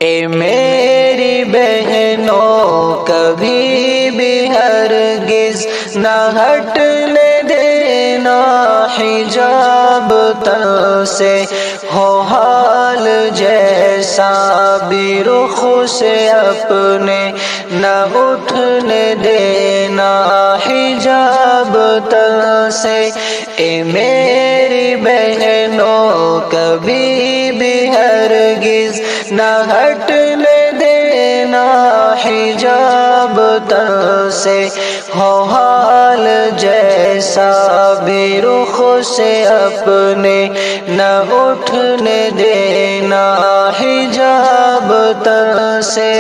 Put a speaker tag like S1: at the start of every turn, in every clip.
S1: اے میری بہنوں کبھی بھی ہرگز نہ ہٹنے دینا حجاب تن سے، ہو حال جیسا بھی رخ سے اپنے نہ اٹھنے دینا حجاب تن سے۔ اے میری بہنوں کبھی بھی ہرگز نہ ہٹنے دینا حجاب تن سے، ہو حال جیسا بھی رخ سے اپنے نہ اٹھنے دینا حجاب تن سے۔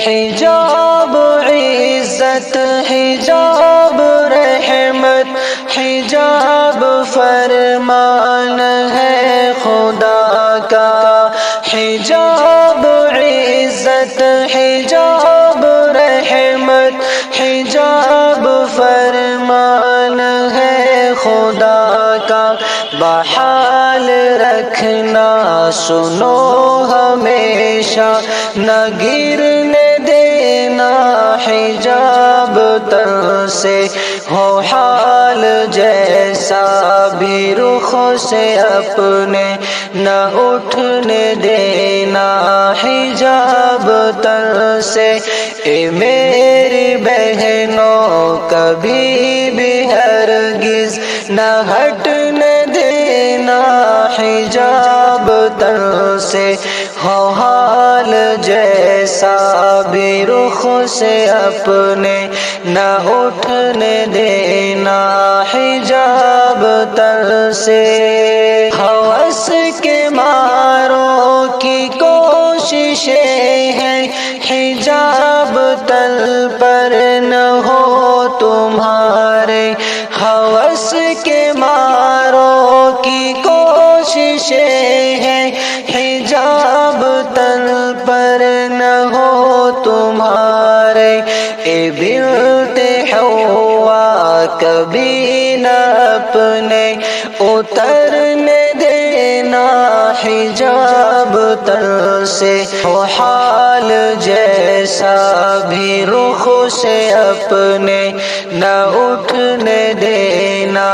S1: حجاب عزت، حجاب رحمت، حجاب فرمان ہے خدا کا۔ حجاب عزت، حجاب رحمت، حجاب فرمان ہے خدا کا۔ بحال رکھنا سنو ہمیشہ، نہ گرنے دینا حجاب تن سے، ہو حال جیسا بھی رخ سے اپنے نہ اٹھنے دینا حجاب تن سے۔ اے میری بہنوں کبھی بھی ہرگز نہ ہٹنے دینا حجاب تن سے، ہو حال جیسا بھی رخ سے اپنے نہ اٹھنے دینا حجاب تن سے۔ ہوس کے ماروں کی کوششیں ہیں، حجاب تن پر نہ ہو تمہارے۔ ہوس کے ماروں کی کوششیں ہیں، حجاب تن پر نہ ہو تمہارے۔ اے بنت حوا کبھی نہ اپنے اترنے دینا حجاب تن سے، ہو حال جیسا بھی رخ سے اپنے نہ اٹھنے دینا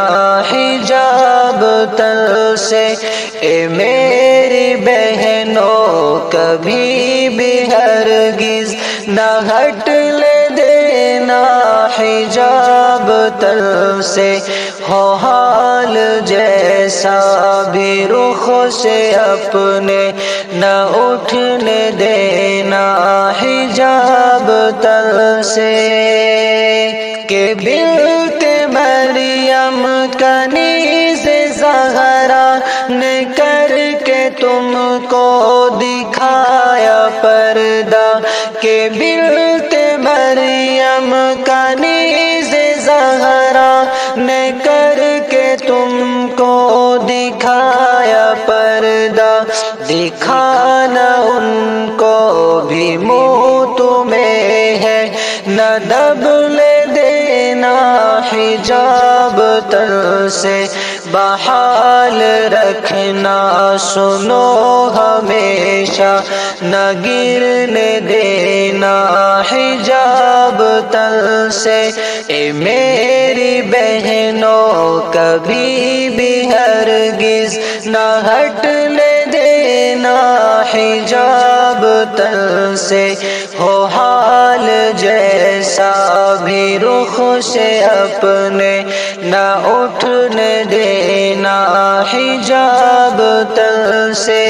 S1: حجاب تن سے۔ اے میری بہنوں کبھی بھی ہرگز نہ ہٹنے دینا حجاب تن سے، ہو حال جیسا بھی رخ سے اپنے نہ اٹھنے دینا حجاب تن سے۔ کہ بنت مریم کنیز زہرا نے کر کے تم کو دکھایا پردہ۔ کہ بنت مریم کنیز زہرا نے کر کے تم کو دکھایا پردہ۔ دکھانا ان کو بھی منہ تمہیں ہے، نہ دبنے دینا حجاب تن سے۔ بحال رکھنا سنو ہمیشہ، نہ گرنے دینا حجاب تن سے۔ اے میری بہنوں کبھی بھی ہرگز نہ ہٹنے دینا حجاب تن سے، ہو حال جیسا بھی رخ سے اپنے نہ اٹھنے دینا حجاب تن سے۔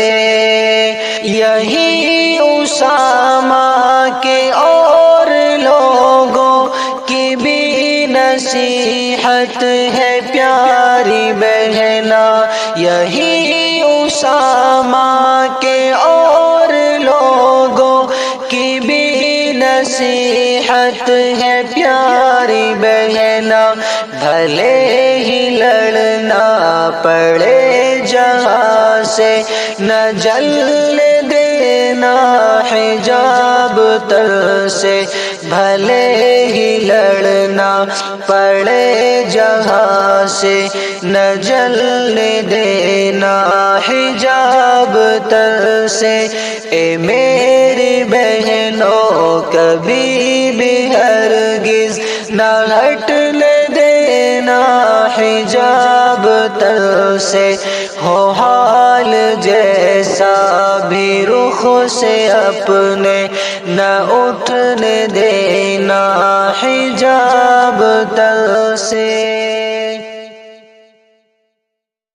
S1: یہی اسامہ کے اور لوگوں کی بھی نصیحت ہے پیاری بہنا۔ یہی اسامہ کے اور لوگوں کی بھی نصیحت ہے پیاری بہنا۔ بھلے ہی لڑنا پڑے جہاں سے، نہ جلنے دینا حجاب تن سے۔ بھلے ہی لڑنا پڑے جہاں سے نہ جلنے دینا حجاب تر سے اے میری بہنوں کبھی بھی ہرگز نہ ہٹنے دینا حجاب تر سے ہو حال جیسا بھی رخ سے اپنے نہ اٹھنے دینا حجاب تر سے